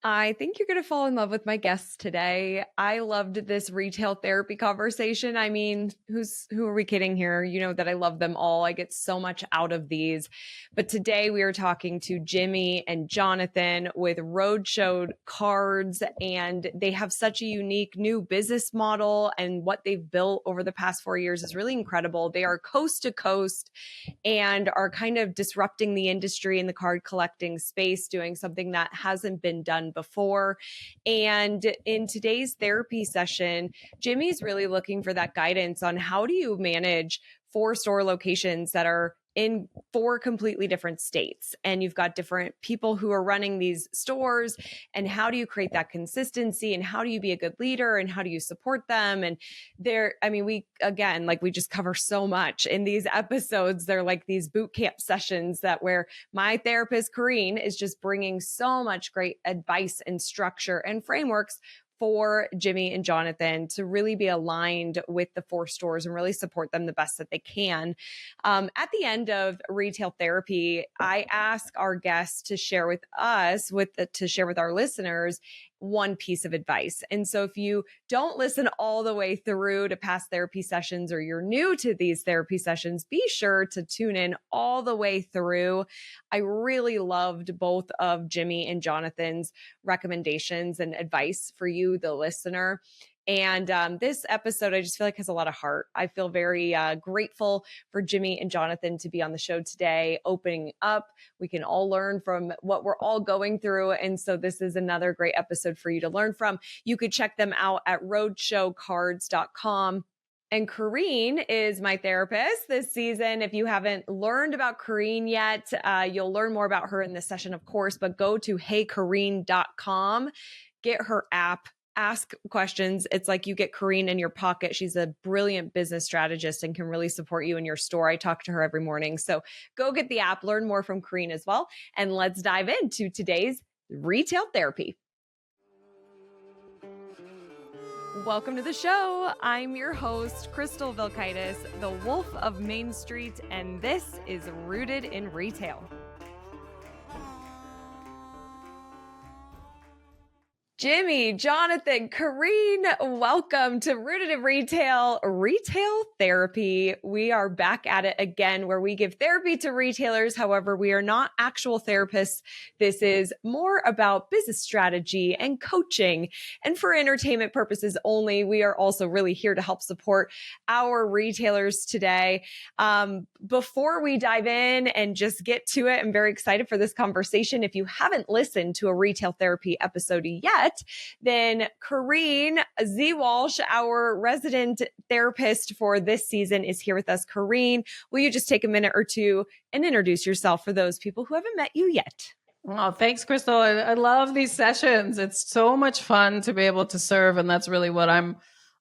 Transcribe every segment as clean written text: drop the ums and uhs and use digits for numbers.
I think you're going to fall in love with my guests today. I loved this retail therapy conversation. I mean, who are we kidding here? You know that I love them all. I get so much out of these. But today we are talking to Jimmy and Jonathan with Roadshow Cards, and they have such a unique new business model, and what they've built over the past 4 years is really incredible. They are coast to coast and are kind of disrupting the industry in the card collecting space, doing something that hasn't been done before. And in today's therapy session, Jimmy's really looking for that guidance on how do you manage 4 store locations that are in 4 completely different states, and you've got different people who are running these stores, and how do you create that consistency, and how do you be a good leader, and how do you support them? And we just cover so much in these episodes. They're like these boot camp sessions that where my therapist Kareen is just bringing so much great advice and structure and frameworks for Jimmy and Jonathan to really be aligned with the 4 stores and really support them the best that they can. At the end of retail therapy, I ask our guests to share with us, to share with our listeners, one piece of advice. And so if you don't listen all the way through to past therapy sessions, or you're new to these therapy sessions, be sure to tune in all the way through. I really loved both of Jimmy and Jonathan's recommendations and advice for you, the listener. And this episode, I just feel like has a lot of heart. I feel very grateful for Jimmy and Jonathan to be on the show today, opening up. We can all learn from what we're all going through. And so this is another great episode for you to learn from. You could check them out at roadshowcards.com. And Kareen is my therapist this season. If you haven't learned about Kareen yet, you'll learn more about her in this session, of course, but go to heykareen.com, get her app, ask questions. It's like you get Kareen in your pocket. She's a brilliant business strategist and can really support you in your store. I talk to her every morning. So go get the app, learn more from Kareen as well. And let's dive into today's retail therapy. Welcome to the show. I'm your host, Crystal Vilkaitis, the Wolf of Main Street, and this is Rooted in Retail. Jimmy, Jonathan, Kareen, welcome to Rooted in Retail Therapy. We are back at it again, where we give therapy to retailers. However, we are not actual therapists. This is more about business strategy and coaching. And for entertainment purposes only, we are also really here to help support our retailers today. Before we dive in and just get to it, I'm very excited for this conversation. If you haven't listened to a retail therapy episode yet, then Kareen Walsh, our resident therapist for this season, is here with us. Kareen, will you just take a minute or two and introduce yourself for those people who haven't met you yet? Oh, thanks, Crystal. I love these sessions. It's so much fun to be able to serve, and that's really what I'm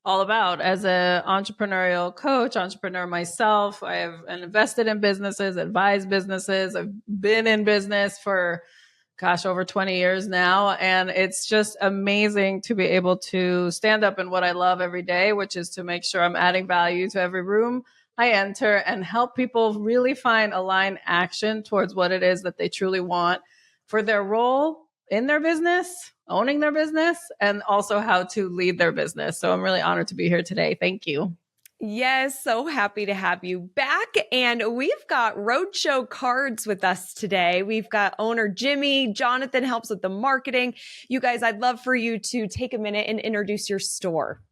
all about. As an entrepreneurial coach, entrepreneur myself, I have invested in businesses, advised businesses. I've been in business for over 20 years now. And it's just amazing to be able to stand up in what I love every day, which is to make sure I'm adding value to every room I enter and help people really find aligned action towards what it is that they truly want for their role in their business, owning their business, and also how to lead their business. So I'm really honored to be here today. Thank you. Yes, so happy to have you back. And we've got Roadshow Cards with us today. We've got owner Jimmy. Jonathan helps with the marketing. You guys, I'd love for you to take a minute and introduce your store.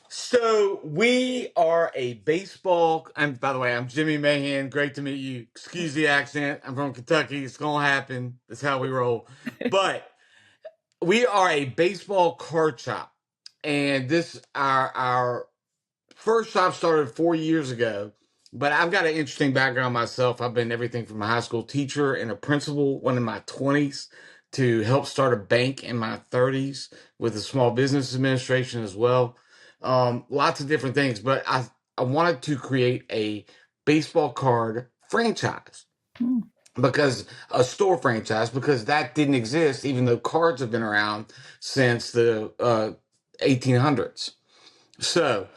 So we are a baseball, and by the way, I'm Jimmy Mahan. Great to meet you. Excuse the accent. I'm from Kentucky. It's going to happen. That's how we roll. But we are a baseball card shop. And this, our first shop started 4 years ago, but I've got an interesting background myself. I've been everything from a high school teacher and a principal, one in my 20s, to help start a bank in my 30s with a small business administration as well. Lots of different things, but I wanted to create a baseball card franchise. Because a store franchise, because that didn't exist, even though cards have been around since the 1800s. So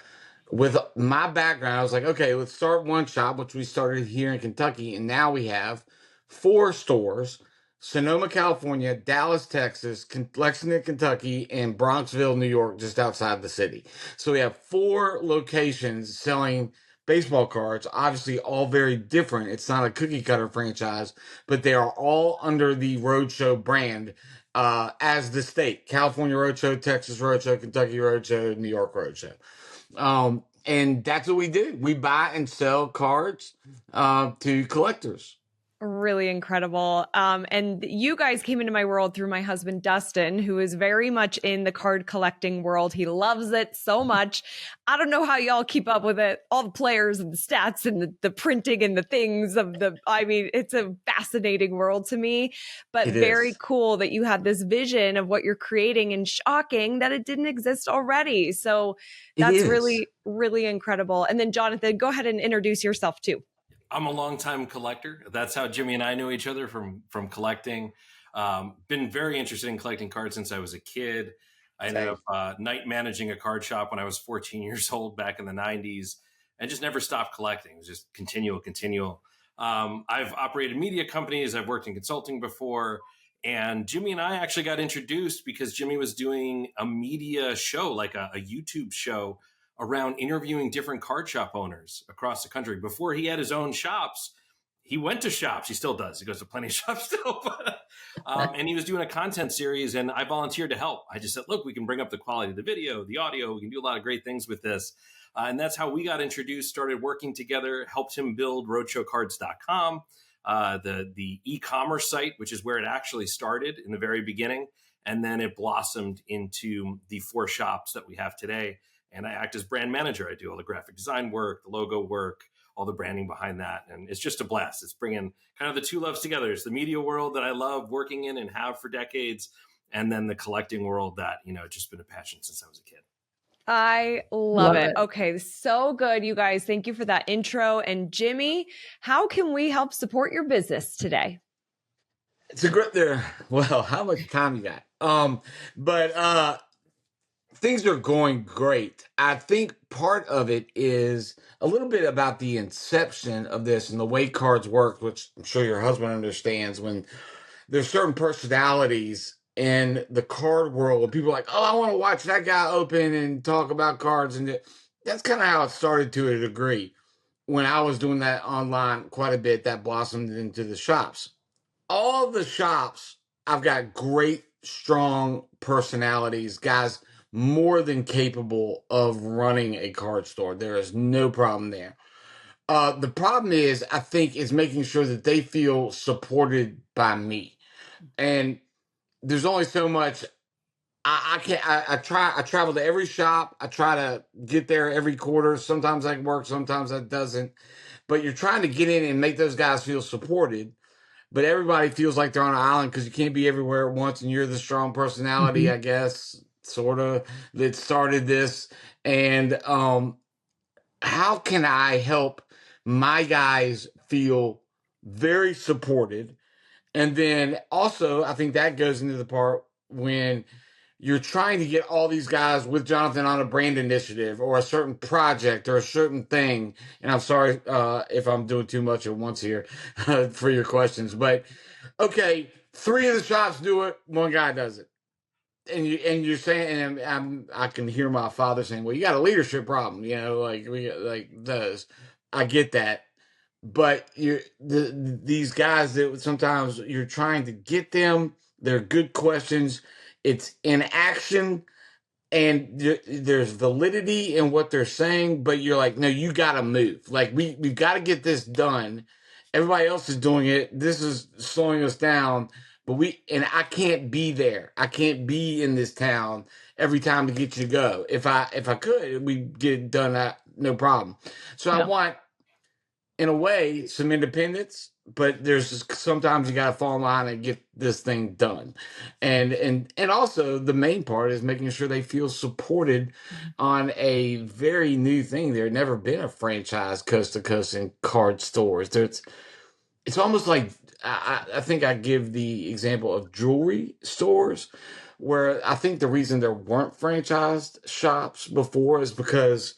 with my background, I was like, okay, let's start one shop, which we started here in Kentucky. And now we have 4 stores Sonoma, California, Dallas, Texas, Lexington, Kentucky, and Bronxville, New York, just outside the city. So we have 4 locations selling baseball cards, obviously all very different. It's not a cookie cutter franchise, but they are all under the Roadshow brand as the state. California Roadshow, Texas Roadshow, Kentucky Roadshow, New York Roadshow. And that's what we do. We buy and sell cards to collectors. Really incredible. And you guys came into my world through my husband, Dustin, who is very much in the card collecting world. He loves it so much. I don't know how y'all keep up with it, all the players and the stats and the printing and the things I mean, it's a fascinating world to me, but very cool that you have this vision of what you're creating, and shocking that it didn't exist already. So that's really, really incredible. And then Jonathan, go ahead and introduce yourself too. I'm a longtime collector. That's how Jimmy and I knew each other, from collecting. Been very interested in collecting cards since I was a kid. I ended up night managing a card shop when I was 14 years old back in the 90s, and just never stopped collecting. It was just continual. I've operated media companies. I've worked in consulting before. And Jimmy and I actually got introduced because Jimmy was doing a media show, like a YouTube show, around interviewing different card shop owners across the country. Before he had his own shops, he went to shops. He still does. He goes to plenty of shops still. And he was doing a content series, and I volunteered to help. I just said, look, we can bring up the quality of the video, the audio. We can do a lot of great things with this. And that's how we got introduced, started working together, helped him build roadshowcards.com, the e-commerce site, which is where it actually started in the very beginning. And then it blossomed into the 4 shops that we have today. And I act as brand manager. I do all the graphic design work, the logo work, all the branding behind that. And it's just a blast. It's bringing kind of the 2 loves together. It's the media world that I love working in and have for decades, and then the collecting world that, it's just been a passion since I was a kid. I love it. Okay, so good, you guys. Thank you for that intro. And Jimmy, how can we help support your business today? It's a great there. Well, how much time you got? But things are going great. I think part of it is a little bit about the inception of this and the way cards work, which I'm sure your husband understands. When there's certain personalities in the card world, people are like, oh, I want to watch that guy open and talk about cards. And that's kind of how it started to a degree. When I was doing that online quite a bit, that blossomed into the shops. All the shops, I've got great, strong personalities, guys more than capable of running a card store. There is no problem there. The problem is, I think, is making sure that they feel supported by me. And there's only so much I can't. I travel to every shop. I try to get there every quarter. Sometimes that works, sometimes that doesn't. But you're trying to get in and make those guys feel supported. But everybody feels like they're on an island because you can't be everywhere at once, and you're the strong personality, I guess, sort of, that started this. And how can I help my guys feel very supported? And then also, I think that goes into the part when you're trying to get all these guys with Jonathan on a brand initiative or a certain project or a certain thing. And I'm sorry if I'm doing too much at once here for your questions, but okay, 3 of the shops do it, 1 guy does it. And you're saying, and I can hear my father saying, well, you got a leadership problem, like those. I get that. But these guys that sometimes you're trying to get them, they're good questions. It's in action, and there's validity in what they're saying, but you're like, no, you got to move. Like, we've got to get this done. Everybody else is doing it. This is slowing us down, but I can't be there. I can't be in this town every time to get you to go. If I could, we'd get it done, no problem. So I want, in a way, some independence, but there's sometimes you got to fall in line and get this thing done. And also the main part is making sure they feel supported on a very new thing. There's never been a franchise coast to coast in card stores. It's almost like, I think I give the example of jewelry stores, where I think the reason there weren't franchised shops before is because,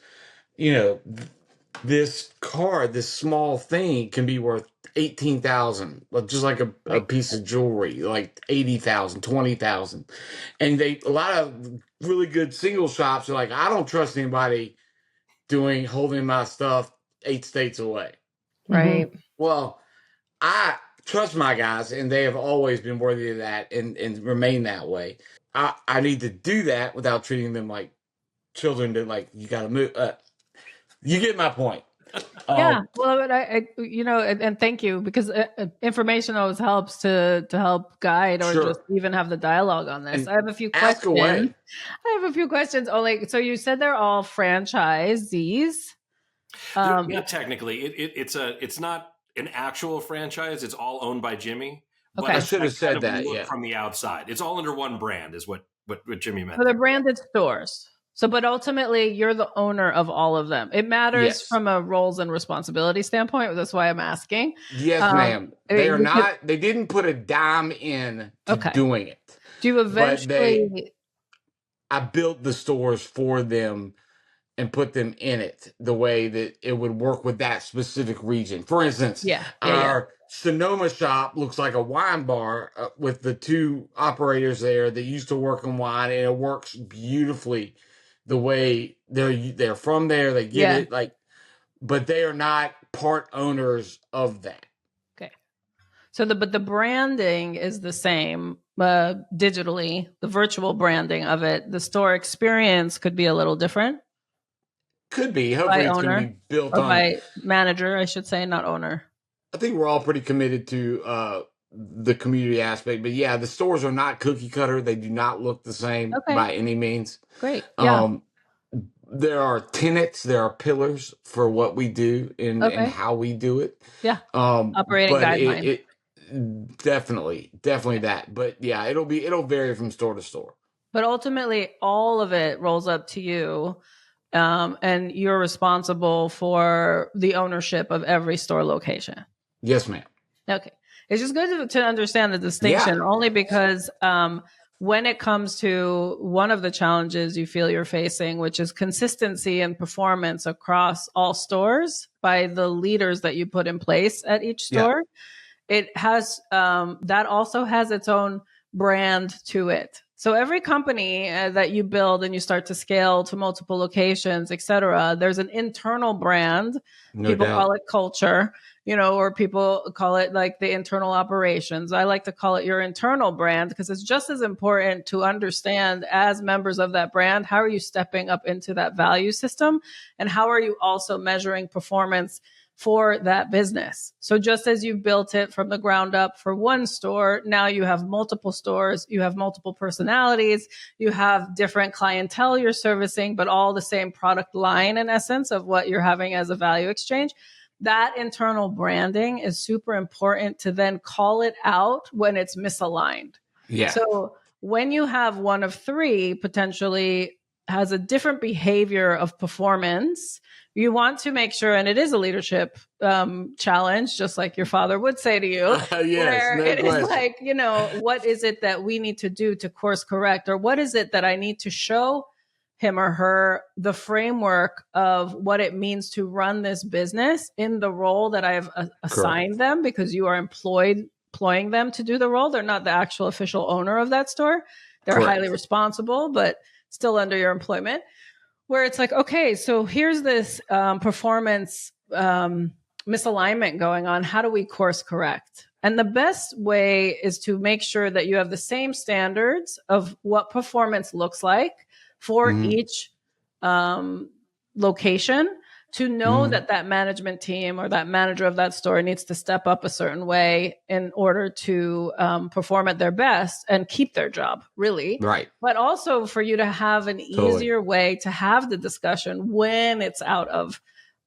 this card, this small thing, can be worth $18,000, just like a piece of jewelry, like $80,000, $20,000. And a lot of really good single shops are like, I don't trust anybody holding my stuff 8 states away. Right. Well, I trust my guys, and they have always been worthy of that and remain that way. I need to do that without treating them like children that, like, you got to move. You get my point. Yeah. Well, but and thank you, because information always helps to help guide or just even have the dialogue on this. And I have a few ask questions. away. I have a few questions. Only, so you said they're all franchisees. Yeah, technically, it's not an actual franchise. It's all owned by Jimmy. Okay. I should have said that. Look Yeah. from the outside, it's all under one brand, is what Jimmy meant. So they're branded stores. So, but ultimately, you're the owner of all of them. It matters from a roles and responsibility standpoint. That's why I'm asking. Yes, ma'am. They are not. They didn't put a dime in to doing it. Do you eventually? I built the stores for them and put them in it the way that it would work with that specific region. For instance, our Sonoma shop looks like a wine bar with the 2 operators there that used to work in wine, and it works beautifully the way they're from there. They get it, like, but they are not part owners of that. Okay. So but the branding is the same digitally, the virtual branding of it. The store experience could be a little different. Could be. Hopefully it's going to be built on. By manager, I should say, not owner. I think we're all pretty committed to the community aspect. But yeah, the stores are not cookie cutter. They do not look the same by any means. Great. Yeah. There are tenets, there are pillars for what we do and how we do it. Yeah. Operating guideline. It definitely that. But yeah, it'll vary from store to store. But ultimately, all of it rolls up to you. And you're responsible for the ownership of every store location. Yes, ma'am. Okay. It's just good to understand the distinction, only because when it comes to one of the challenges you feel you're facing, which is consistency and performance across all stores by the leaders that you put in place at each store, it has that also has its own brand to it. So every company that you build and you start to scale to multiple locations, et cetera, there's an internal brand. People call it culture, or people call it like the internal operations. I like to call it your internal brand, because it's just as important to understand, as members of that brand, how are you stepping up into that value system, and how are you also measuring performance for that business. So just as you built it from the ground up for one store, now you have multiple stores, you have multiple personalities, you have different clientele you're servicing, but all the same product line in essence of what you're having as a value exchange. That internal branding is super important to then call it out when it's misaligned. Yeah. So when you have one of 3 potentially has a different behavior of performance, you want to make sure, and it is a leadership challenge, just like your father would say to you, where it is like, what is it that we need to do to course correct? Or what is it that I need to show him or her the framework of what it means to run this business in the role that I've assigned them, because you are employing them to do the role. They're not the actual official owner of that store. They're highly responsible, but still under your employment. Where it's like, okay, so here's this performance misalignment going on. How do we course correct? And the best way is to make sure that you have the same standards of what performance looks like for each location, to know that that management team or that manager of that store needs to step up a certain way in order to perform at their best and keep their job, really. Right. But also for you to have an easier way to have the discussion when it's out of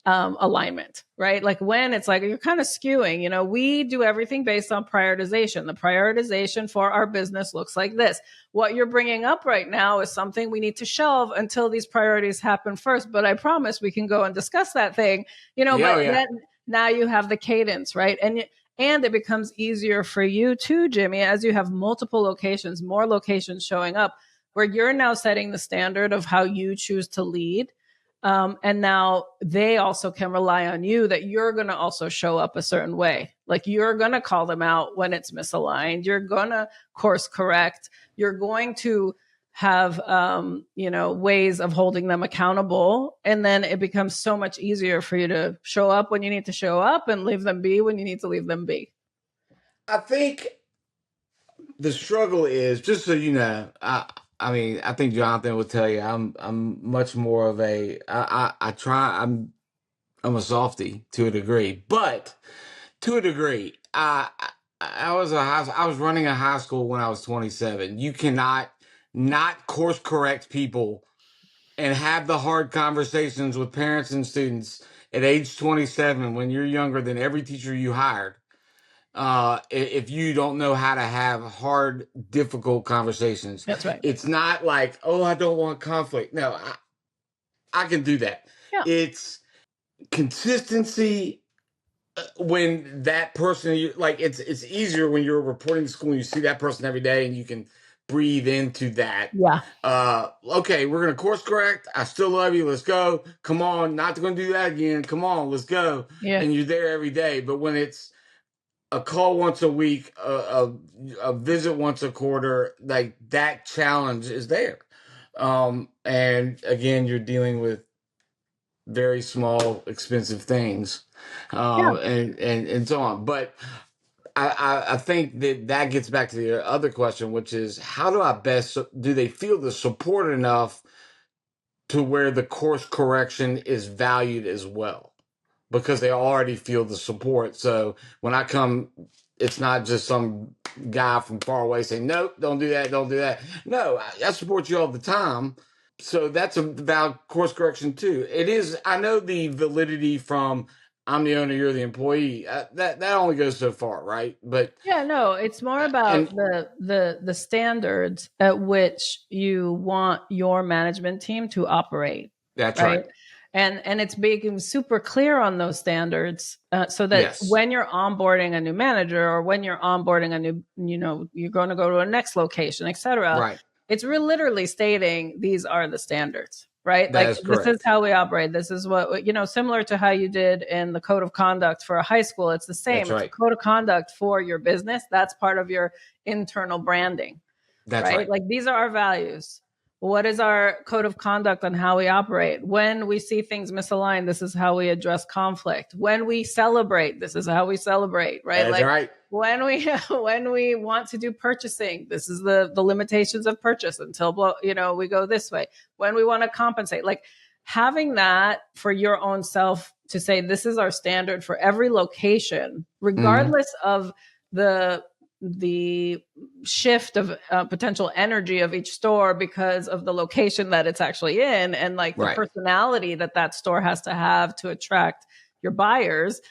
alignment, right? Like when it's like, you're kind of skewing, we do everything based on prioritization. The prioritization for our business looks like this. What you're bringing up right now is something we need to shelve until these priorities happen first. But I promise we can go and discuss that thing, then now you have the cadence, right? And it becomes easier for you too, Jimmy, as you have multiple locations, more locations showing up, where you're now setting the standard of how you choose to lead. And now they also can rely on you that you're going to also show up a certain way. Like you're going to call them out when it's misaligned. You're going to course correct. You're going to have, ways of holding them accountable. And then it becomes so much easier for you to show up when you need to show up and leave them be when you need to leave them be. I think the struggle is, just so you know, I mean, I think Jonathan will tell you, I'm much more of I'm a softie to a degree, but to a degree, I was running a high school when I was 27. You cannot not course correct people and have the hard conversations with parents and students at age 27 when you're younger than every teacher you hired. If you don't know how to have hard, difficult conversations. That's right. It's not like, oh, I don't want conflict. No, I can do that. Yeah. It's consistency. When that person, it's easier when you're reporting to school and you see that person every day and you can breathe into that. Yeah. Okay, we're going to course correct. I still love you. Let's go. Come on. Not going to do that again. Come on. Let's go. Yeah. And you're there every day. But when it's a call once a week, a visit once a quarter, like that challenge is there. And again, you're dealing with very small, expensive things, and so on. But I think that gets back to the other question, which is how do I best, do they feel the support enough to where the course correction is valued as well? Because they already feel the support. So when I come, it's not just some guy from far away saying, nope, don't do that, don't do that. No, I support you all the time. So that's a valid course correction too. It is, I know the validity from I'm the owner, you're the employee. That only goes so far, right? But yeah, no, it's more about the standards at which you want your management team to operate. That's right. And it's making super clear on those standards so that when you're onboarding a new manager or when you're onboarding a new, you're going to go to a next location, et cetera. Right. It's literally stating these are the standards, right? That like is correct. This is how we operate. This is what, similar to how you did in the code of conduct for a high school. It's the same. That's right. It's a code of conduct for your business. That's part of your internal branding. That's right. Like these are our values. What is our code of conduct on how we operate? When we see things misaligned, this is how we address conflict. When we celebrate, this is how we celebrate, right? That's right. When we want to do purchasing, this is the limitations of purchase until, we go this way. When we want to compensate, like having that for your own self to say, this is our standard for every location, regardless of the shift of potential energy of each store because of the location that it's actually in and like the personality that store has to have to attract your buyers,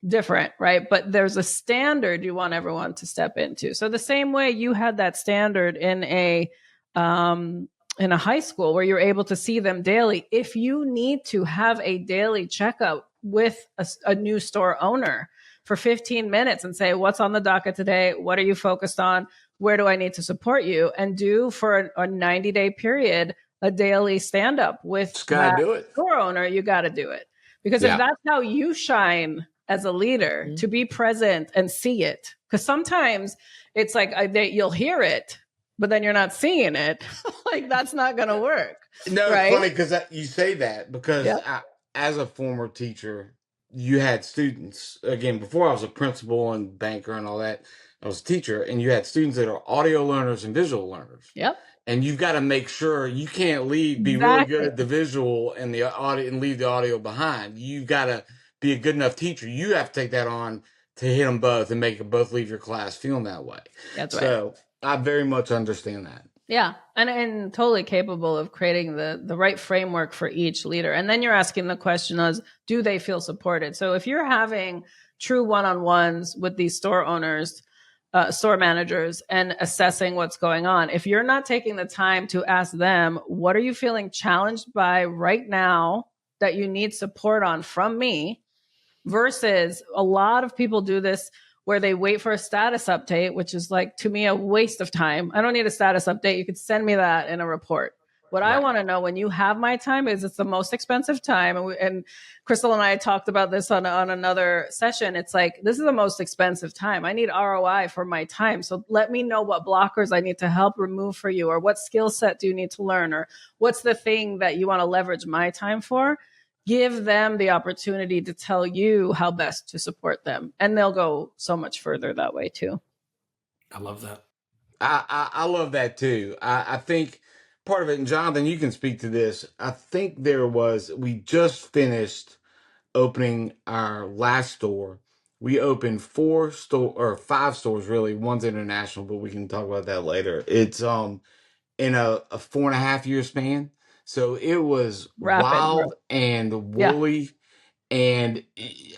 different, right? But there's a standard you want everyone to step into. So the same way you had that standard in a high school where you're able to see them daily, if you need to have a daily checkup with a new store owner for 15 minutes and say, what's on the docket today? What are you focused on? Where do I need to support you? And do for a 90-day period, a daily stand up with that store owner, you got to do it. Because if that's how you shine as a leader, to be present and see it. Because sometimes it's like you'll hear it, but then you're not seeing it. Like that's not going to work. No, it's funny because you say that because as a former teacher, you had students, again, before I was a principal and banker and all that, I was a teacher, and you had students that are audio learners and visual learners. Yep. And you've got to make sure you can't be really good at the visual and the audio and leave the audio behind. You've got to be a good enough teacher. You have to take that on to hit them both and make them both leave your class feeling that way. That's right. So I very much understand that. Yeah. And totally capable of creating the right framework for each leader. And then you're asking the question is, do they feel supported? So if you're having true one-on-ones with these store owners, store managers, and assessing what's going on, if you're not taking the time to ask them, what are you feeling challenged by right now that you need support on from me? Versus a lot of people do this where they wait for a status update, which is like, to me, a waste of time. I don't need a status update. You could send me that in a report. What I want to know when you have my time is it's the most expensive time. And Crystal and I talked about this on another session. It's like, this is the most expensive time. I need ROI for my time. So let me know what blockers I need to help remove for you, or what skill set do you need to learn, or what's the thing that you want to leverage my time for. Give them the opportunity to tell you how best to support them. And they'll go so much further that way too. I love that. I love that too. I think part of it, and Jonathan, you can speak to this. I think we just finished opening our last store. We opened 5 stores really. One's international, but we can talk about that later. It's in a 4.5 year span. So it was wild and woolly. And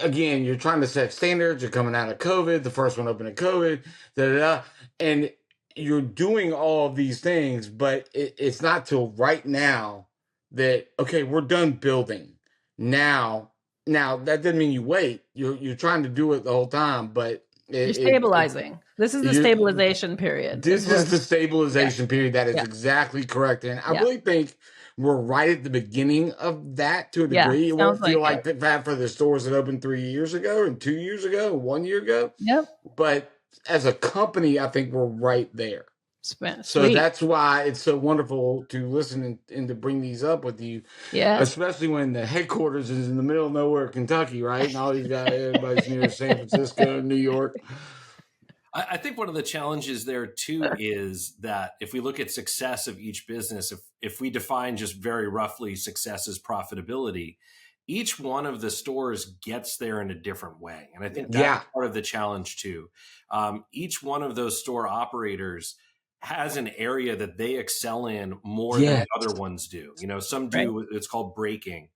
again, you're trying to set standards. You're coming out of COVID. The first one opened in COVID. And you're doing all of these things, but it's not till right now that, okay, we're done building. Now that doesn't mean you wait. You're trying to do it the whole time, but you're stabilizing. This is the stabilization period. This is the stabilization period. That is exactly correct. And I really think we're right at the beginning of that to a degree. It won't feel like that for the stores that opened 3 years ago and 2 years ago and 1 year ago. Yep. But as a company, I think we're right there. So that's why it's so wonderful to listen and to bring these up with you. Yeah. Especially when the headquarters is in the middle of nowhere, Kentucky, right? And all these guys, everybody's near San Francisco, New York. I think one of the challenges there too is that if we look at success of each business, if we define just very roughly success as profitability, each one of the stores gets there in a different way. And I think that's part of the challenge too. Each one of those store operators has an area that they excel in more than the other ones do. You know, some do, it's called breaking.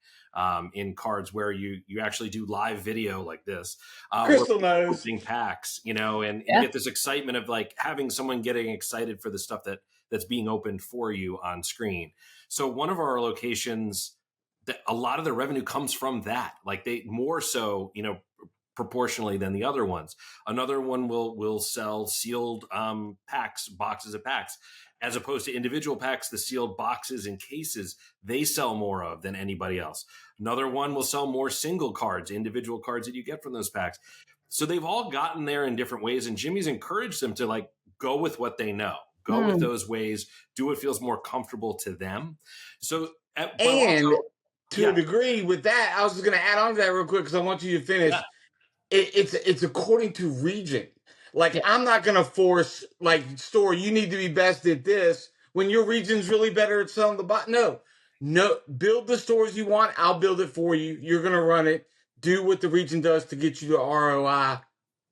In cards where you actually do live video like this. Crystal knows. Opening packs, you know, and you get this excitement of like having someone getting excited for the stuff that's being opened for you on screen. So one of our locations, a lot of the revenue comes from that. Like they more so, you know, proportionally than the other ones. Another one will sell sealed boxes of packs. As opposed to individual packs, the sealed boxes and cases, they sell more of than anybody else. Another one will sell more single cards, individual cards that you get from those packs. So they've all gotten there in different ways. And Jimmy's encouraged them to like go with what they know, go with those ways, do what feels more comfortable to them. So, to a degree with that, I was just going to add on to that real quick because I want you to finish. Yeah. It's according to region. Like, I'm not going to force, like, store, you need to be best at this when your region's really better at selling the bot. No, build the stores you want. I'll build it for you. You're going to run it. Do what the region does to get you the ROI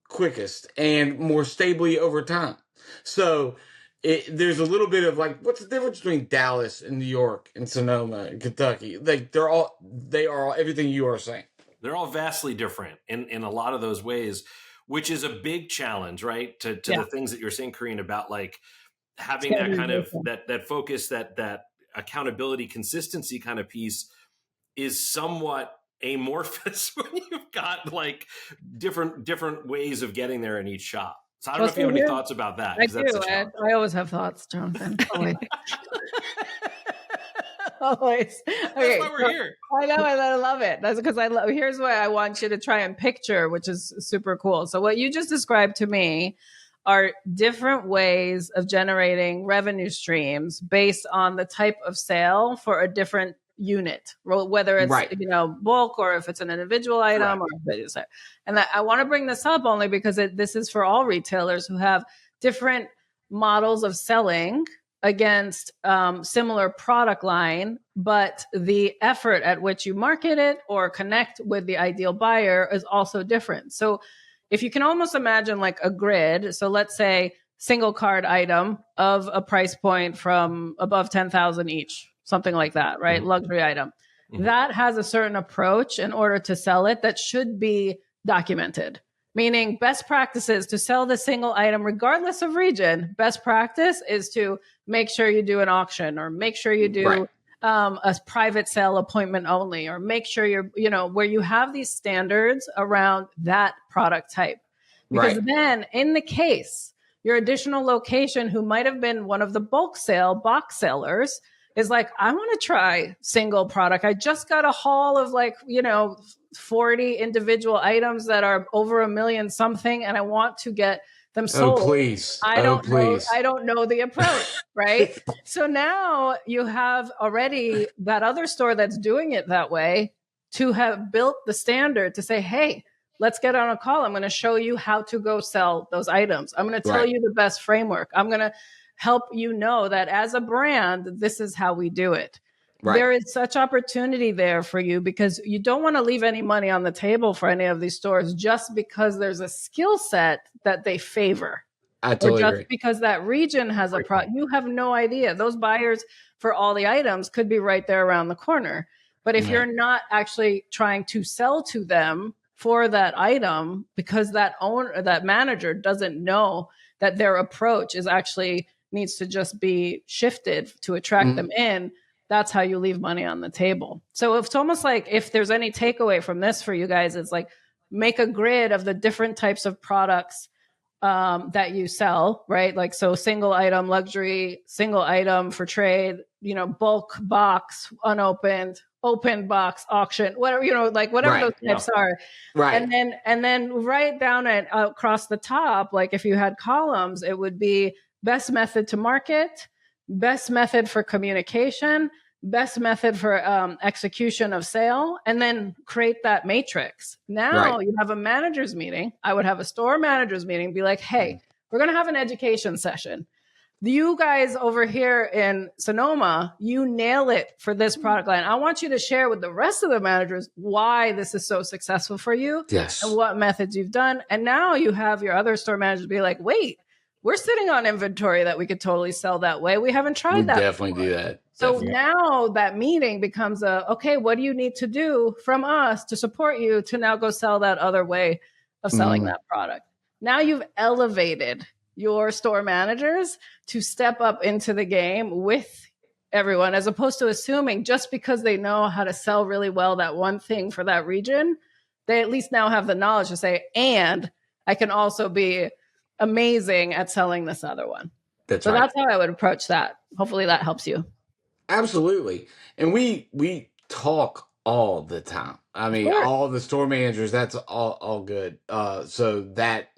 quickest and more stably over time. So there's a little bit of, like, what's the difference between Dallas and New York and Sonoma and Kentucky? Like, they are everything you are saying. They're all vastly different in a lot of those ways, which is a big challenge, right? To the things that you're saying, Kareen, about like having that kind of that focus, that accountability, consistency kind of piece is somewhat amorphous when you've got like different ways of getting there in each shop. So I don't know if you have any thoughts about that. I do. I always have thoughts, Jonathan. Always. That's why we're here. I know, and I love it. That's because here's what I want you to try and picture, which is super cool. So what you just described to me are different ways of generating revenue streams based on the type of sale for a different unit, whether it's bulk or if it's an individual item or if it is. And I want to bring this up only because this is for all retailers who have different models of selling against similar product line, but the effort at which you market it or connect with the ideal buyer is also different. So if you can almost imagine like a grid, so let's say single card item of a price point from above 10,000 each, something like that, right? Mm-hmm. Luxury item. Mm-hmm. That has a certain approach in order to sell it that should be documented. Meaning best practices to sell the single item, regardless of region, best practice is to make sure you do an auction or make sure you do a private sale appointment only, or make sure where you have these standards around that product type. Because then in the case, your additional location who might have been one of the bulk sale box sellers is like, I want to try single product. I just got a haul of 40 individual items that are over 1 million something, and I want to get them Oh, sold. please. I don't know the approach, right? So now you have already that other store that's doing it that way to have built the standard to say, hey, let's get on a call. I'm going to show you how to go sell those items. I'm going to tell you the best framework. I'm going to help you know that as a brand, this is how we do it. Right. There is such opportunity there for you because you don't want to leave any money on the table for any of these stores just because there's a skill set that they favor. I totally agree. Because that region has a product. You have no idea. Those buyers for all the items could be right there around the corner. But if you're not actually trying to sell to them for that item, because that owner, that manager doesn't know that their approach is actually needs to just be shifted to attract them in, that's how you leave money on the table. So it's almost like if there's any takeaway from this for you guys, it's like make a grid of the different types of products that you sell, right? Like, so single item luxury, single item for trade, bulk box, unopened, open box, auction, whatever, whatever those types are. Right. And then right down across the top, like if you had columns, it would be best method to market, best method for communication, best method for execution of sale, and then create that matrix. Now you have a manager's meeting. I would have a store manager's meeting, be like, hey, we're going to have an education session. You guys over here in Sonoma, you nail it for this product line. I want you to share with the rest of the managers why this is so successful for you and what methods you've done. And now you have your other store managers be like, wait, we're sitting on inventory that we could totally sell that way. We haven't tried that. Definitely do that. So now that meeting becomes okay, what do you need to do from us to support you to now go sell that other way of selling that product? Now you've elevated your store managers to step up into the game with everyone, as opposed to assuming just because they know how to sell really well that one thing for that region, they at least now have the knowledge to say, and I can also be amazing at selling this other one. That's how I would approach that. Hopefully that helps you. Absolutely. And we talk all the time. I mean, all the store managers, that's all good. So that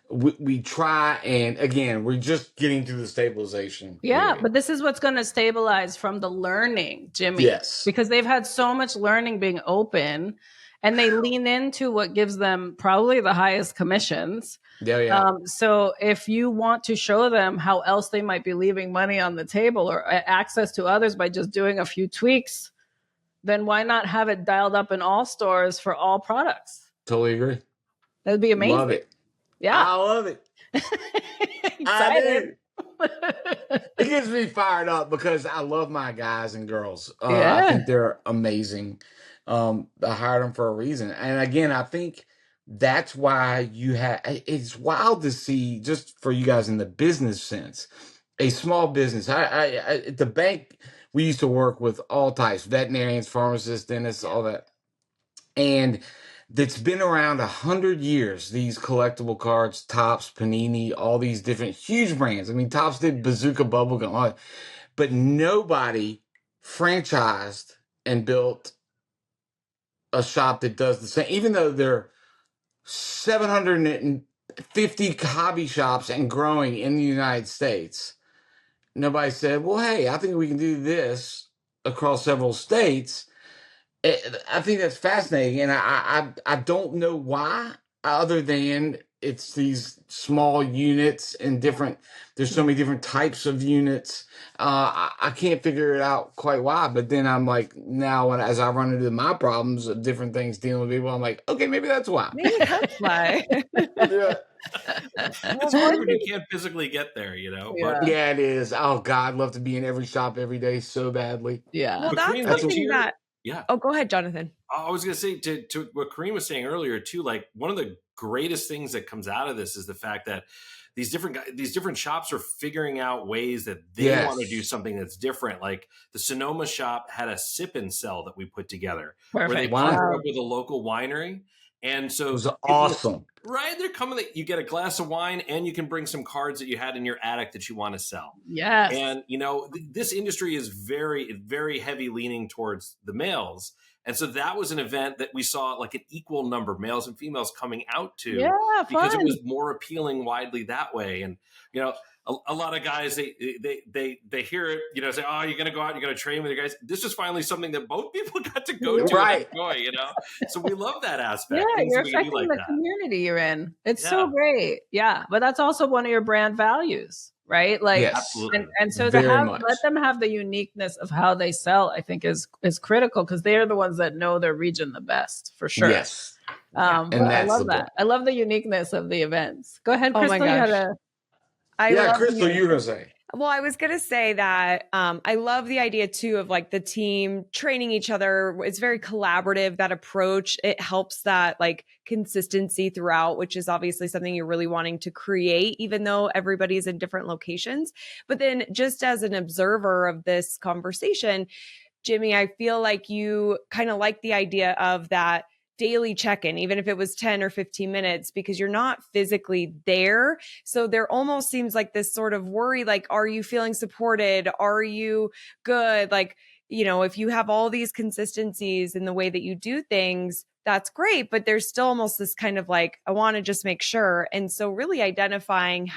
we try, and again, we're just getting through the stabilization. Yeah, period. But this is what's going to stabilize from the learning, Jimmy. Yes. Because they've had so much learning being open, and they lean into what gives them probably the highest commissions. So if you want to show them how else they might be leaving money on the table or access to others by just doing a few tweaks, then why not have it dialed up in all stores for all products? Totally agree. That'd be amazing. Love it. Yeah. I love it. I do. It gets me fired up because I love my guys and girls. I think they're amazing. I hired them for a reason. And again, I think that's why it's wild to see, just for you guys in the business sense, a small business. I at the bank, we used to work with all types, veterinarians, pharmacists, dentists, all that. And that's been around 100 years, these collectible cards, Topps, Panini, all these different huge brands. I mean, Topps did Bazooka Bubblegum, but nobody franchised and built a shop that does the same, even though they're 750 hobby shops and growing in the United States. Nobody said, well, hey, I think we can do this across several states. I think that's fascinating. And I don't know why, other than it's these small units and there's so many different types of units. I can't figure it out quite why, but then I'm like, now as I run into my problems of different things dealing with people, I'm like, okay, maybe that's why. Maybe that's why. It's hard when you can't physically get there, But yeah, it is. Oh God, I'd love to be in every shop every day so badly. Yeah. Well, that's something that. Yeah. Oh, go ahead, Jonathan. I was going to say to what Kareen was saying earlier too, like one of the greatest things that comes out of this is the fact that these different shops are figuring out ways that they want to do something that's different. Like the Sonoma shop had a sip and sell that we put together. Perfect. Where they partnered up with a local winery, And It so was awesome. right, they're coming. You get a glass of wine, and you can bring some cards that you had in your attic that you want to sell. Yes. And this industry is very, very heavy leaning towards the males, and so that was an event that we saw like an equal number, males and females, coming out to, because it was more appealing widely that way. And a lot of guys they hear it, say, oh, you're gonna go out, you're gonna train with your guys. This is finally something that both people got to go to and enjoy, So we love that aspect. Yeah, Things you're we can do affecting like the that. community you're in. It's so great. Yeah, but that's also one of your brand values, right? Like, Yes. Absolutely. And so Very to much. let them have the uniqueness of how they sell, I think is critical, because they're the ones that know their region the best, for sure. Yes. And I love that. I love the uniqueness of the events. Go ahead, Crystal. Oh my gosh. Crystal, you were gonna say. Well, I was going to say that I love the idea too of like the team training each other. It's very collaborative, that approach. It helps that like consistency throughout, which is obviously something you're really wanting to create, even though everybody's in different locations. But then just as an observer of this conversation, Jimmy, I feel like you kind of like the idea of that daily check-in, even if it was 10 or 15 minutes, because you're not physically there. So there almost seems like this sort of worry, like, are you feeling supported? Are you good? Like, if you have all these consistencies in the way that you do things, that's great. But there's still almost this kind of like, I want to just make sure. And so really identifying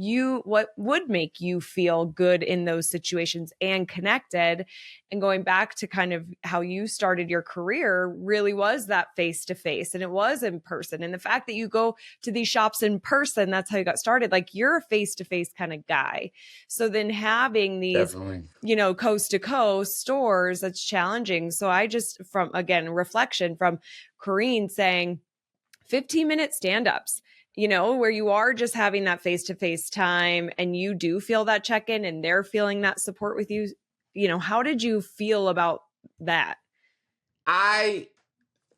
what would make you feel good in those situations and connected, and going back to kind of how you started your career really was that face-to-face, and it was in person. And the fact that you go to these shops in person, that's how you got started. Like, you're a face-to-face kind of guy. So then having these, coast to coast stores, that's challenging. So I just, from, again, reflection from Kareen saying 15-minute stand-ups, where you are just having that face-to-face time and you do feel that check-in and they're feeling that support with you. How did you feel about that? I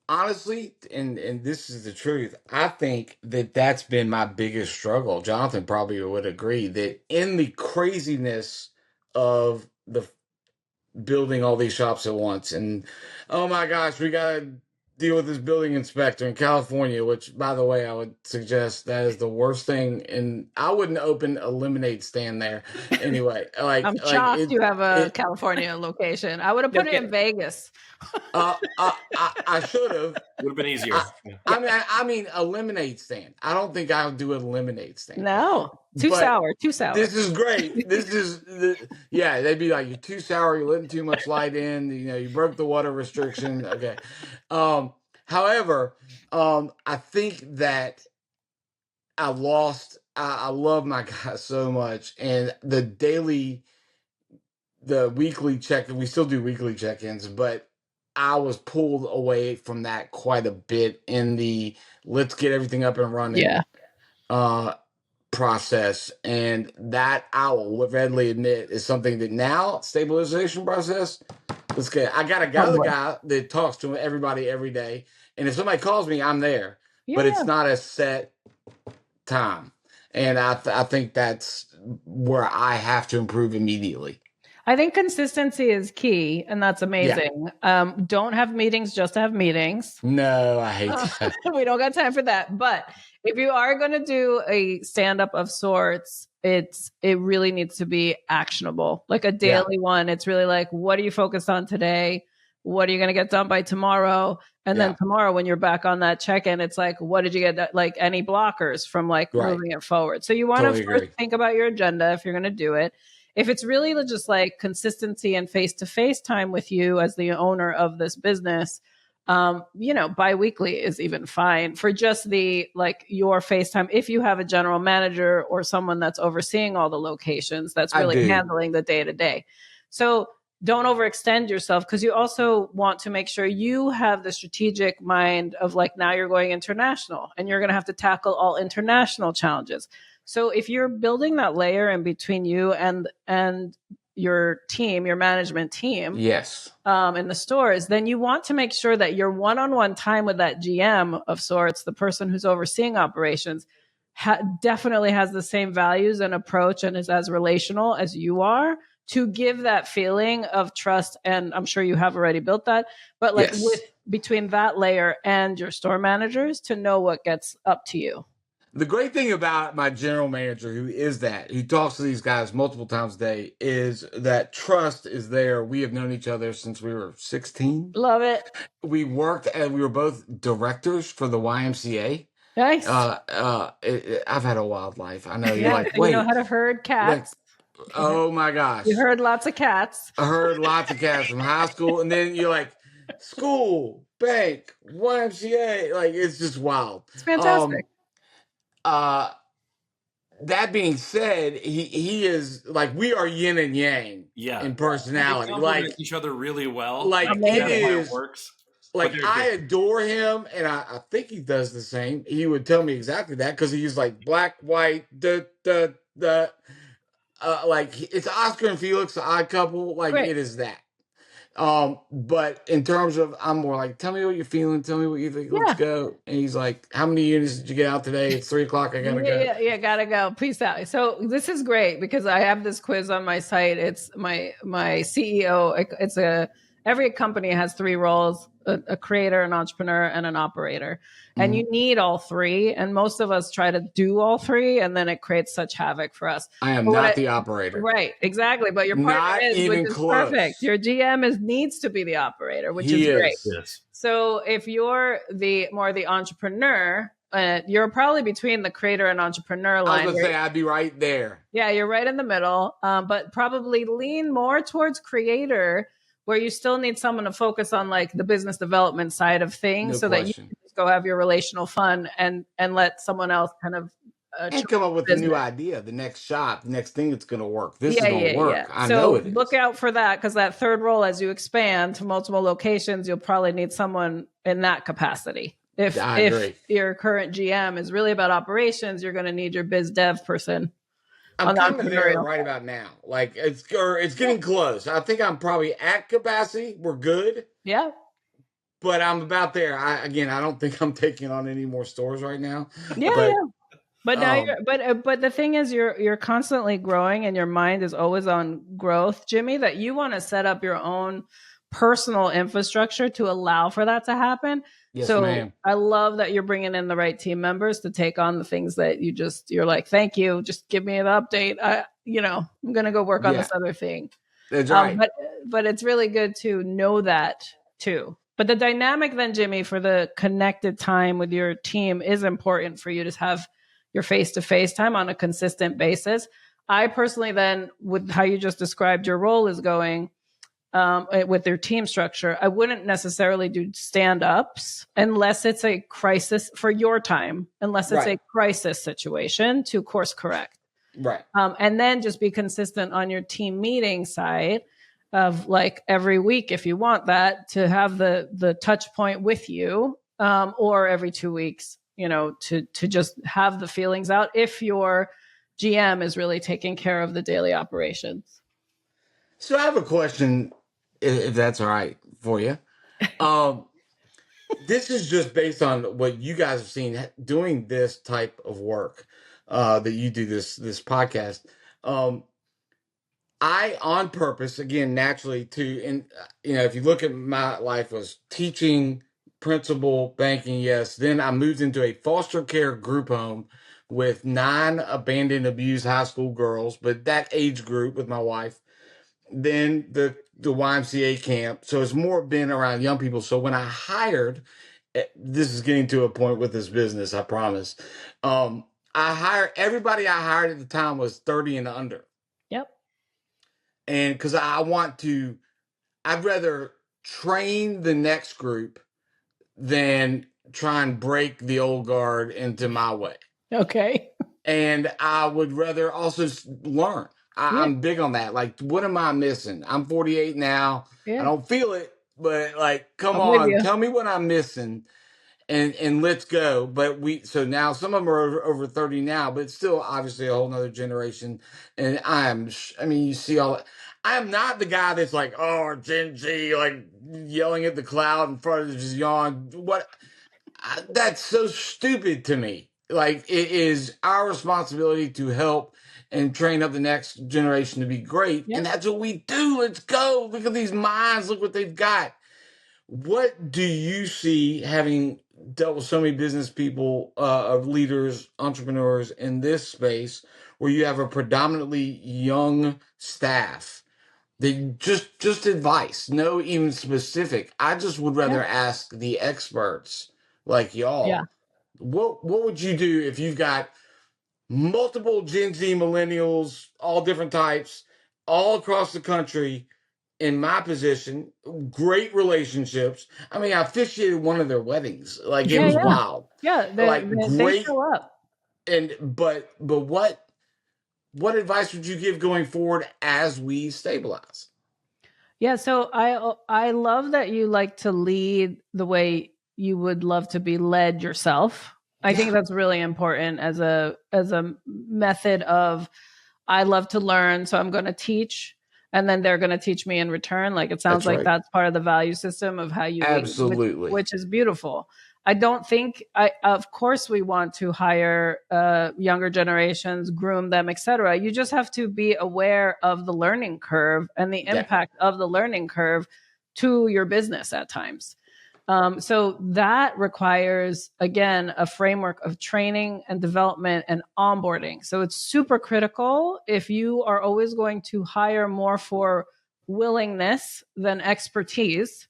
honestly, and this is the truth, I think that that's been my biggest struggle. Jonathan probably would agree that in the craziness of the building all these shops at once, and oh my gosh, we gotta deal with this building inspector in California, which, by the way, I would suggest that is the worst thing. And I wouldn't open a lemonade stand there anyway. I'm shocked you have a California location. I would have put it in Vegas. I should have. Would have been easier. I mean, a lemonade stand. I don't think I would do a lemonade stand. No, too sour. This is great. They'd be like, you're too sour. You're letting too much light in. You broke the water restriction. Okay. However, I think that I love my guys so much, and the weekly check-in, we still do weekly check-ins, but I was pulled away from that quite a bit in the let's get everything up and running process. And that, I will readily admit, is something that now, stabilization process, I got another guy that talks to everybody every day. And if somebody calls me, I'm there. But it's not a set time. And I think that's where I have to improve immediately. I think consistency is key, and that's amazing. Yeah. Don't have meetings just to have meetings. No, I hate that. We don't got time for that. But if you are going to do a stand-up of sorts, it really needs to be actionable, like a daily one. It's really like, what are you focused on today? What are you going to get done by tomorrow? And then tomorrow, when you're back on that check-in, it's like, what did you get done? Like, any blockers from like moving it forward. So you want to first think about your agenda if you're going to do it. If it's really just like consistency and face-to-face time with you as the owner of this business, biweekly is even fine for just your FaceTime. If you have a general manager or someone that's overseeing all the locations, that's really handling the day-to-day. So don't overextend yourself, because you also want to make sure you have the strategic mind of like, now you're going international and you're going to have to tackle all international challenges. So if you're building that layer in between you and your team, your management team, in the stores, then you want to make sure that your one-on-one time with that GM of sorts, the person who's overseeing operations, definitely has the same values and approach and is as relational as you are, to give that feeling of trust. And I'm sure you have already built that, but like Yes. between that layer and your store managers to know what gets up to you. The great thing about my general manager, who talks to these guys multiple times a day, is that trust is there. We have known each other since we were 16. Love it. We worked and we were both directors for the YMCA. Nice. I've had a wild life. I know. Yeah, You're like, so wait. you know how to herd cats. Oh my gosh. You heard lots of cats. I heard lots of cats from high school, and then you're like, school, bank, YMCA. Like, it's just wild. It's fantastic. That being said, he is like, we are yin and yang in personality. They complement each other really well. Like Amazing. it works. Like I adore him, and I think he does the same. He would tell me exactly that because he's like black, white, like it's Oscar and Felix, the Odd Couple. Like Great. it is that. But in terms of, I'm more like, tell me what you're feeling, tell me what you think, let's go. And he's like, how many units did you get out today? It's 3:00, I gotta go. Yeah, gotta go. Peace out. So this is great because I have this quiz on my site. It's my CEO. Every company has 3 roles: a creator, an entrepreneur, and an operator. And you need all 3. And most of us try to do all 3, and then it creates such havoc for us. I am not the operator. Right, exactly. But your partner is, which is perfect. Your GM needs to be the operator, which is great. Yes. So if you're more the entrepreneur, you're probably between the creator and entrepreneur line. I was gonna say I'd be right there. Yeah, you're right in the middle, but probably lean more towards creator, where you still need someone to focus on like the business development side of things, that you can just go have your relational fun and let someone else kind of and come up with a new idea, the next shop, the next thing that's going to work. This is going to work. Yeah. I know it is. Look out for that, because that third role, as you expand to multiple locations, you'll probably need someone in that capacity. If your current GM is really about operations, you're going to need your biz dev person. I'm kind of there right about now. Like it's getting close. I think I'm probably at capacity. We're good. Yeah. But I'm about there. I don't think I'm taking on any more stores right now. Yeah. But now but the thing is, you're constantly growing, and your mind is always on growth, Jimmy, that you want to set up your own personal infrastructure to allow for that to happen. Yes, so ma'am. I love that you're bringing in the right team members to take on the things that you're like, thank you, just give me the update. I'm going to go work on this other thing. That's right. But it's really good to know that too. But the dynamic then, Jimmy, for the connected time with your team is important for you to have your face-to-face time on a consistent basis. I personally then, with how you just described your role is going, with their team structure, I wouldn't necessarily do stand-ups unless it's a crisis for your time, unless it's a crisis situation to course correct. Right. And then just be consistent on your team meeting side of like every week, if you want that, to have the touch point with you, or every 2 weeks, to just have the feelings out if your GM is really taking care of the daily operations. So I have a question, if that's all right for you. This is just based on what you guys have seen doing this type of work, that you do this podcast. I, on purpose, again, naturally, if you look at my life, was teaching, principal, banking, yes. Then I moved into a foster care group home with 9 abandoned, abused high school girls, but that age group with my wife. Then the YMCA camp. So it's more been around young people. So when I hired, this is getting to a point with this business, I promise. Everybody I hired at the time was 30 and under. Yep. And because I'd rather train the next group than try and break the old guard into my way. Okay. And I would rather also learn. I'm big on that. Like, what am I missing? I'm 48 now. Yeah. I don't feel it, but like, come on, tell me what I'm missing, and let's go. So now some of them are over 30 now, but it's still obviously a whole nother generation. And you see all that. I am not the guy that's like, oh, Gen Z, like yelling at the cloud in front of his yawn. That's so stupid to me. Like, it is our responsibility to help and train up the next generation to be great. Yeah. And that's what we do. Let's go. Look at these minds. Look what they've got. What do you see, having dealt with so many business people, leaders, entrepreneurs in this space, where you have a predominantly young staff? They just advice, no even specific. I just would rather ask the experts like Yeah. y'all. What would you do if you've got multiple Gen Z millennials, all different types, all across the country? In my position, great relationships. I mean, I officiated one of their weddings. Like, it was wild. Yeah, Like, they great. show up. And but what advice would you give going forward as we stabilize? Yeah, so I love that you like to lead the way you would love to be led yourself. I think that's really important as a method of, I love to learn, so I'm going to teach, and then they're going to teach me in return. Like, it sounds That's like right. that's part of the value system of how you lead, Absolutely. which is beautiful. I don't think of course we want to hire younger generations, groom them, etc. You just have to be aware of the learning curve and the impact of the learning curve to your business at times. So that requires, again, a framework of training and development and onboarding. So it's super critical if you are always going to hire more for willingness than expertise,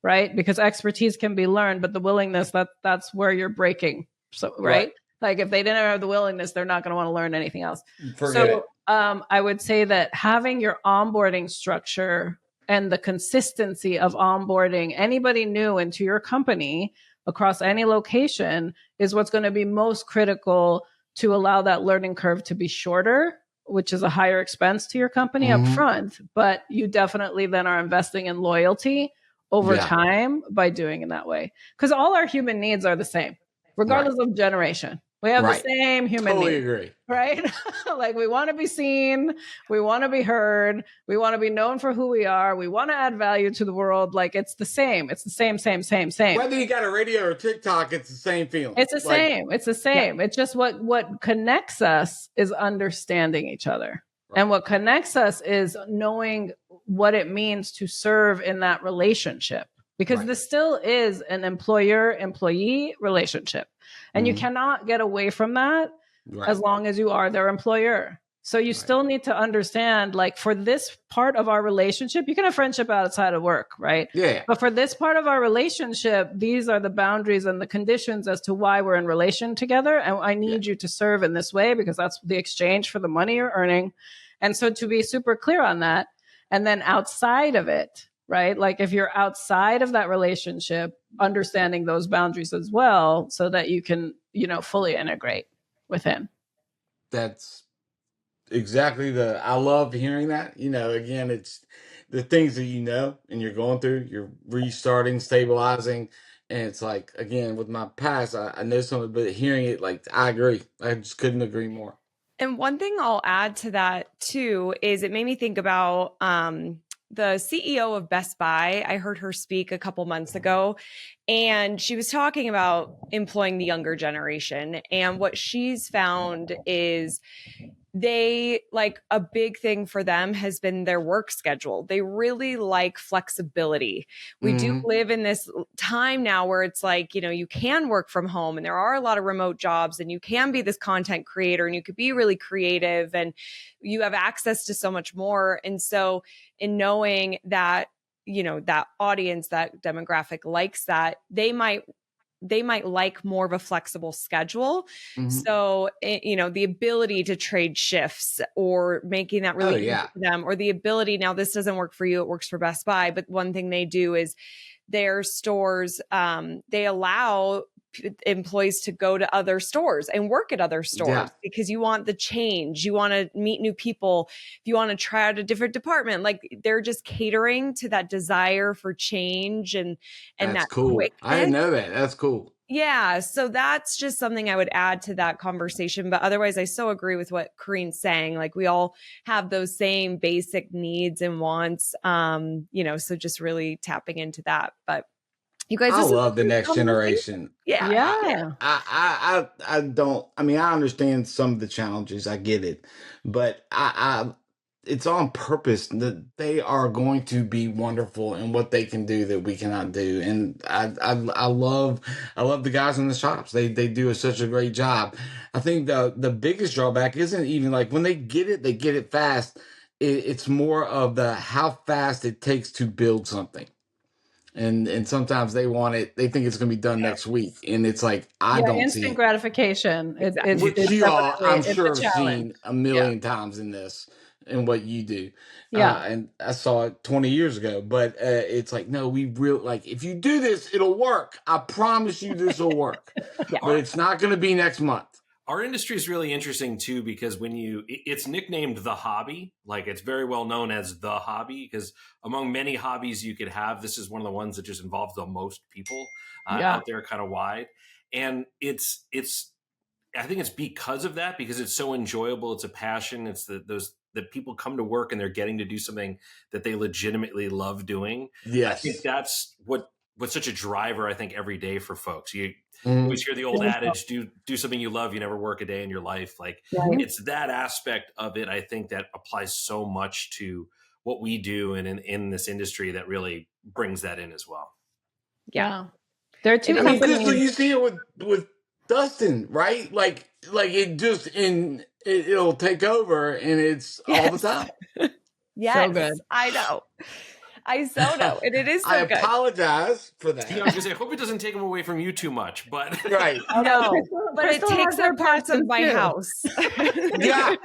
right? Because expertise can be learned, but the willingness, that's where you're breaking. So, right? Like, if they didn't have the willingness, they're not going to want to learn anything else. Forget it. I would say that having your onboarding structure and the consistency of onboarding anybody new into your company across any location is what's going to be most critical to allow that learning curve to be shorter, which is a higher expense to your company up front. But you definitely then are investing in loyalty over time by doing it that way. Because all our human needs are the same, regardless of generation. We have the same human needs. Agree. Right? Like, we want to be seen. We want to be heard. We want to be known for who we are. We want to add value to the world. Like, it's the same. It's the same. Whether you got a radio or TikTok, it's the same feeling. It's the same. It's the same. It's just what connects us is understanding each other. And what connects us is knowing what it means to serve in that relationship. Because this still is an employer-employee relationship. And you cannot get away from that as long as you are their employer. So you still need to understand, like, for this part of our relationship, you can have friendship outside of work, right? Yeah. But for this part of our relationship, these are the boundaries and the conditions as to why we're in relation together. And I need you to serve in this way because that's the exchange for the money you're earning. And so to be super clear on that, and then outside of it, right? Like, if you're outside of that relationship, understanding those boundaries as well, so that you can, fully integrate within. That's exactly I love hearing that. Again, it's the things that and you're going through, you're restarting, stabilizing. And it's like, again, with my past, I know something, but hearing it, like, I agree. I just couldn't agree more. And one thing I'll add to that too is it made me think about the CEO of Best Buy. I heard her speak a couple months ago, and she was talking about employing the younger generation. And what she's found is they, like, a big thing for them has been their work schedule. They really like flexibility. We do live in this time now where it's like, you can work from home and there are a lot of remote jobs and you can be this content creator and you could be really creative and you have access to so much more. And so in knowing that, that audience, that demographic likes that, they might like more of a flexible schedule. So, the ability to trade shifts or making that really easy for them, or the ability, now this doesn't work for you, it works for Best Buy. But one thing they do is their stores, they allow employees to go to other stores and work at other stores because you want the change. You want to meet new people. If you want to try out a different department, like, they're just catering to that desire for change and that's that cool. quickness. I didn't know that. That's cool. Yeah. So that's just something I would add to that conversation. But otherwise, I so agree with what Kareen's saying. Like, we all have those same basic needs and wants, so just really tapping into that. But You guys, I this is love the a great next conversation. generation. Yeah. Yeah. I don't. I mean, I understand some of the challenges. I get it, but it's on purpose that they are going to be wonderful in what they can do that we cannot do. And I love the guys in the shops. They do such a great job. I think the biggest drawback isn't even like when they get it fast. It's more of the how fast it takes to build something. And sometimes they want it, they think it's going to be done next week, and it's like I Yeah, don't see instant it, gratification. Exactly. which It's you all definitely I'm it's sure a have challenge. seen a Yeah. million times in this and what you do. Yeah. And I saw it 20 years ago, but it's like, no, we real like if you do this it'll work. I promise you this will work. Yeah. But it's not going to be next month. Our industry is really interesting too, because it's nicknamed the hobby. Like, it's very well known as the hobby, because among many hobbies you could have, this is one of the ones that just involves the most people Yeah. out there, kind of wide. And I think it's because of that, because it's so enjoyable. It's a passion. It's that people come to work and they're getting to do something that they legitimately love doing. I think Yes. that's what's such a driver, I think, every day for folks. You Mhm. always hear the old adage, do something you love, you never work a day in your life. Like, Right. it's that aspect of it, I think, that applies so much to what we do and in this industry that really brings that in as well. Yeah. There are two I mean, Crystal, companies. you see it with Dustin, right? Like it just it'll take over, and it's all the Yes. time. Yes. good. I know. I so know. And it is I so good. apologize for Yeah, I was that. gonna say, I hope it doesn't take them away from you too much, but Right. Oh, no, No, but it Crystal takes has her up parts of passions my too. house. Yeah.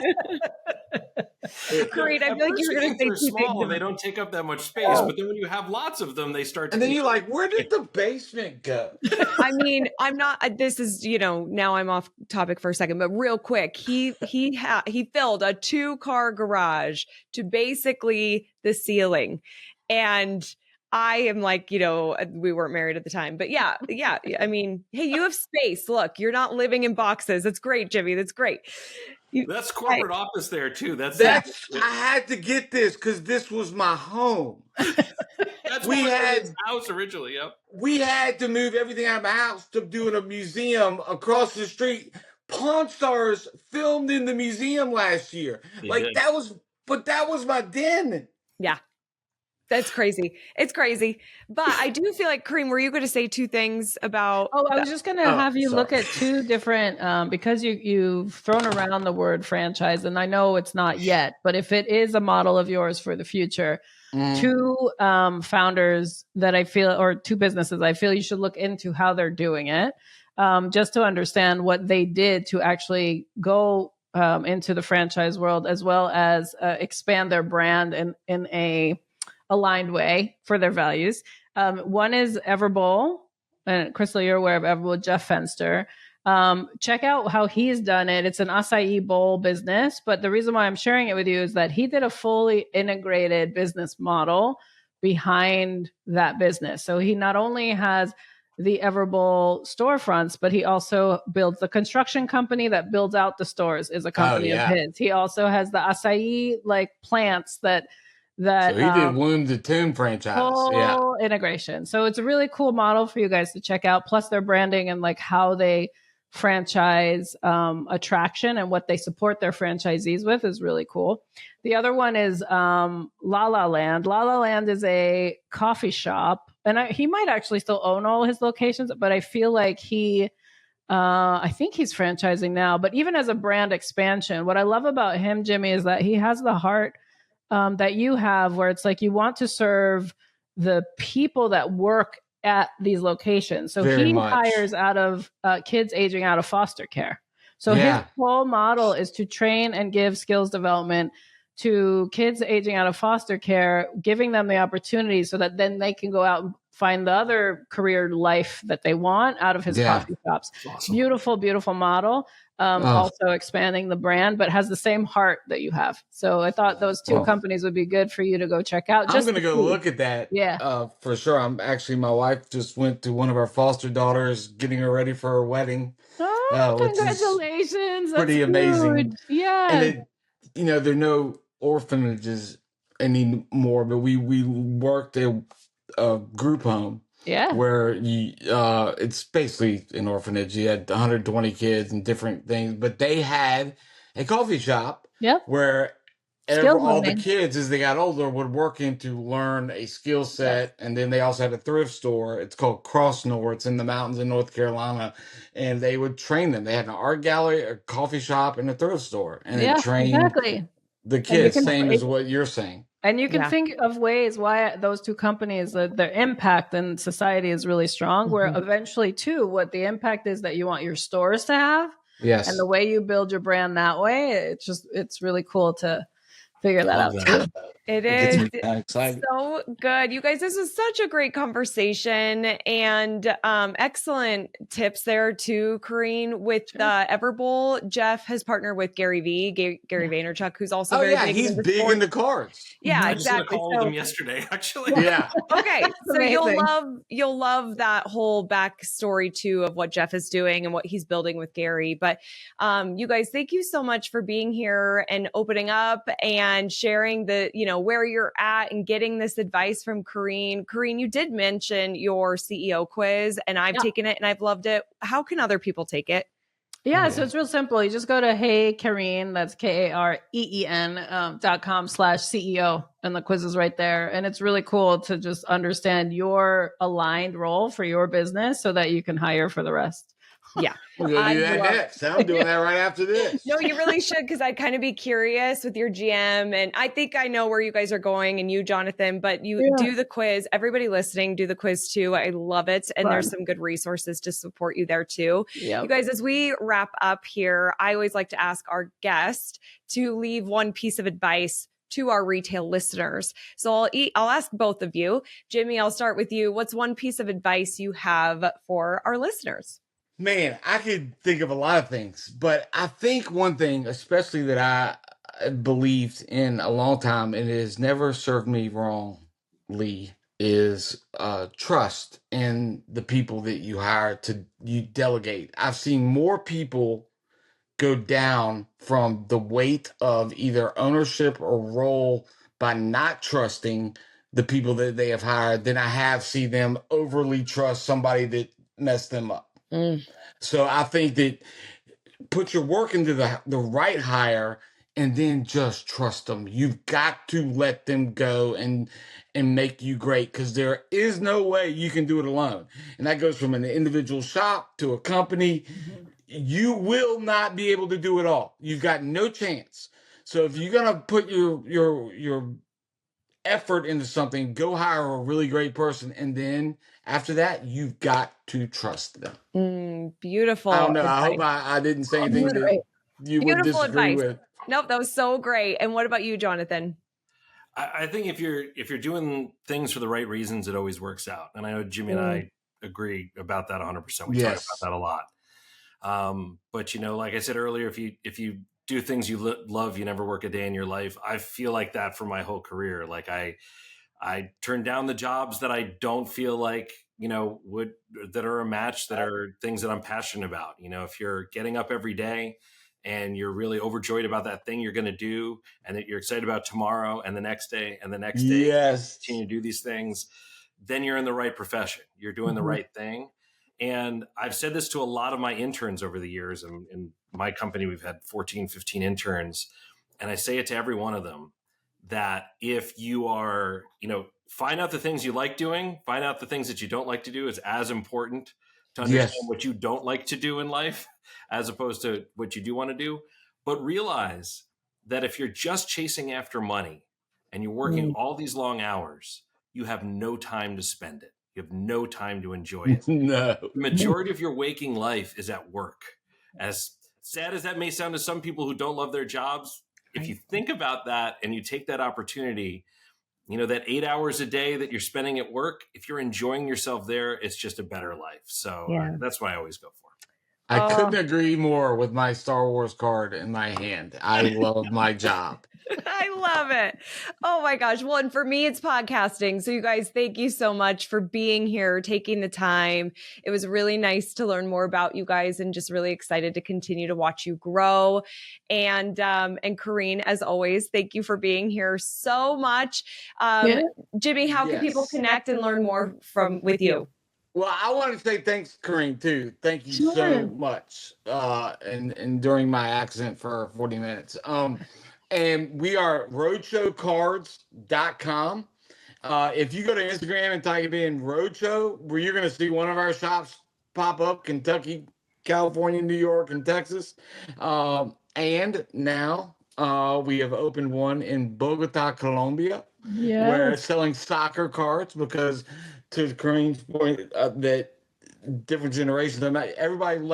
Great. I at feel like first you were going to things say are two things. small and they don't take up that much space, but then when you have lots of them, they start to And then you're like, where did the basement go? I mean, I'm not. This is, now I'm off topic for a second, but real quick, he filled a 2-car garage to basically the ceiling, and I am like, we weren't married at the time, but yeah. I mean, hey, you have space. Look, you're not living in boxes. That's great, Jimmy. That's great. That's corporate office there too. That's I had to get this because this was my home. that's We what was in had his house originally. Yep. we had to move everything out of my house to do in a museum across the street. Pawn Stars filmed in the museum last year. They Like did. that was my den. Yeah. That's crazy. It's crazy. But I do feel like, Kareem, were you going to say two things about? Oh, I was just going to have you look at two different, because you've thrown around the word franchise, and I know it's not yet, but if it is a model of yours for the future, two founders that I feel, or two businesses, I feel you should look into how they're doing it, just to understand what they did to actually go into the franchise world, as well as expand their brand in a aligned way for their values. One is Everbowl, and Crystal, you're aware of Everbowl, Jeff Fenster. Check out how he's done it. It's an acai bowl business, but the reason why I'm sharing it with you is that he did a fully integrated business model behind that business. So he not only has the Everbowl storefronts, but he also builds the construction company that builds out the stores is a company of his. He also has the acai plants that So he did Womb to Tomb franchise. Whole integration. So it's a really cool model for you guys to check out. Plus their branding and how they franchise attraction and what they support their franchisees with is really cool. The other one is La La Land. La La Land is a coffee shop, and he might actually still own all his locations, but I feel like I think he's franchising now. But even as a brand expansion, what I love about him, Jimmy, is that he has the heart that you have, where it's like you want to serve the people that work at these locations. So he hires out of kids aging out of foster care. So his whole model is to train and give skills development to kids aging out of foster care, giving them the opportunity so that then they can go out and find the other career life that they want out of his coffee shops. Awesome. Beautiful, beautiful model. Also expanding the brand, but has the same heart that you have. So I thought those two companies would be good for you to go check out. I'm going to go look at that. Yeah. For sure. My wife just went to one of our foster daughters, getting her ready for her wedding. Oh, congratulations. That's pretty amazing. Yeah. And there are no orphanages anymore, but we worked at a group home. Yeah. where it's basically an orphanage. You had 120 kids and different things, but they had a coffee shop Yep. where Skill all the building. kids, as they got older, would work in to learn a skill set. And then they also had a thrift store. It's called Crossnor. It's in the mountains in North Carolina. And they would train them. They had an art gallery, a coffee shop, and a thrift store. And it Yeah, trained exactly. the And you kids, can same as what you're saying. Yeah. think of ways why those two companies, their impact in society is really strong. Where eventually, too, what the impact is that you want your stores to have, Yes. and the way you build your brand that way, it's really cool to figure that out too. It gets is me kinda excited. so good. You guys, this was such a great conversation and excellent tips there too, Kareen. With Everbowl, Jeff has partnered with Gary Vaynerchuk, who's also very big he's into big sports. into cards. Yeah, I just had a exactly. call with him yesterday, actually. Yeah. Okay, so Amazing. you'll love that whole backstory too of what Jeff is doing and what he's building with Gary. But you guys, thank you so much for being here and opening up and sharing the where you're at and getting this advice from Kareen. Kareen, you did mention your CEO quiz, and I've taken it and I've loved it. How can other people take it? Yeah, so it's real simple. You just go to Hey Kareen, that's KAREEN.com/CEO, and the quiz is right there. And it's really cool to just understand your aligned role for your business so that you can hire for the rest. Yeah. We're going to do that next. I'm doing that right after this. No, you really should, because I'd kind of be curious with your GM. And I think I know where you guys are going, and you, Jonathan, but you do the quiz. Everybody listening, do the quiz too. I love it. And there's some good resources to support you there too. Yep. You guys, as we wrap up here, I always like to ask our guest to leave one piece of advice to our retail listeners. So I'll ask both of you. Jimmy, I'll start with you. What's one piece of advice you have for our listeners? Man, I could think of a lot of things, but I think one thing, especially that I believed in a long time, and it has never served me wrongly, is trust in the people that you hire you delegate. I've seen more people go down from the weight of either ownership or role by not trusting the people that they have hired than I have seen them overly trust somebody that messed them up. So I think that put your work into the right hire and then just trust them. You've got to let them go and make you great, because there is no way you can do it alone. And that goes from an individual shop to a company. You will not be able to do it all. You've got no chance. So if you're gonna put your effort into something, go hire a really great person, and then after that, you've got to trust them. Beautiful. I don't know. Advice. I hope I didn't say anything that you would disagree with. Nope, that was so great. And what about you, Jonathan? I think if you're doing things for the right reasons, it always works out. And I know Jimmy and I agree about that 100%. We talk about that a lot. But like I said earlier, if you do things you love, you never work a day in your life. I feel like that for my whole career. Like I turn down the jobs that I don't feel like, that are a match, that are things that I'm passionate about. If you're getting up every day and you're really overjoyed about that thing you're going to do, and that you're excited about tomorrow and the next day and the next day, continue to do these things, then you're in the right profession. You're doing the right thing. And I've said this to a lot of my interns over the years. In my company, we've had 14, 15 interns. And I say it to every one of them, that if you are, find out the things you like doing, find out the things that you don't like to do is as important to understand what you don't like to do in life as opposed to what you do want to do. But realize that if you're just chasing after money and you're working all these long hours, you have no time to spend it. You have no time to enjoy it. No. The majority of your waking life is at work. As sad as that may sound to some people who don't love their jobs, if you think about that and you take that opportunity, that 8 hours a day that you're spending at work, if you're enjoying yourself there, it's just a better life. So that's what I always go for. I couldn't agree more with my Star Wars card in my hand. I love my job. I love it. Oh my gosh. Well, and for me, it's podcasting. So you guys, thank you so much for being here, taking the time. It was really nice to learn more about you guys and just really excited to continue to watch you grow. And Kareen, as always, thank you for being here so much. Jimmy, how can people connect and learn more with you? Well, I want to say thanks, Kareen, too. Thank you so much. And during my accident for 40 minutes. And we are roadshowcards.com. If you go to Instagram and type in Roadshow, where you're going to see one of our shops pop up, Kentucky, California, New York, and Texas. And now we have opened one in Bogota, Colombia. We're selling soccer cards because, to Kareen's point, that different generations, everybody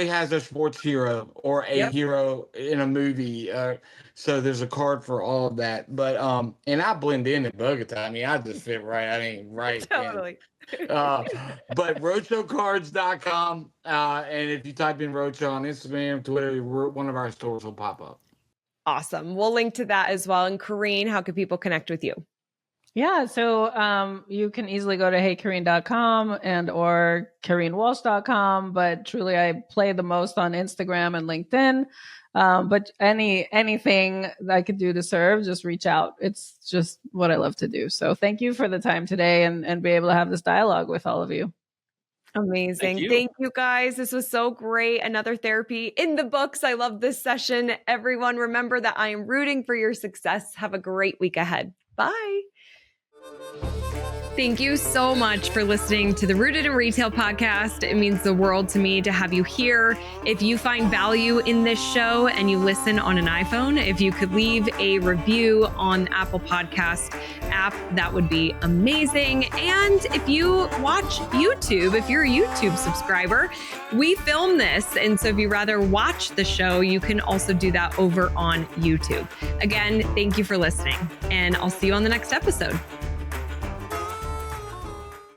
has a sports hero or a hero in a movie. So there's a card for all of that. But and I blend in Bogota. I mean, I just fit right. I ain't right. Totally. But roadshowcards.com. And if you type in Roadshow on Instagram, Twitter, one of our stores will pop up. Awesome. We'll link to that as well. And Kareen, how can people connect with you? Yeah, so you can easily go to heykareen.com and or kareenwalsh.com, but truly I play the most on Instagram and LinkedIn. But anything that I could do to serve, just reach out. It's just what I love to do. So thank you for the time today and be able to have this dialogue with all of you. Amazing. Thank you guys. This was so great. Another therapy in the books. I love this session. Everyone, remember that I am rooting for your success. Have a great week ahead. Bye. Thank you so much for listening to the Rooted in Retail podcast. It means the world to me to have you here. If you find value in this show and you listen on an iPhone, if you could leave a review on the Apple Podcast app, that would be amazing. And if you watch YouTube, if you're a YouTube subscriber, we film this. And so if you rather watch the show, you can also do that over on YouTube. Again, thank you for listening, and I'll see you on the next episode.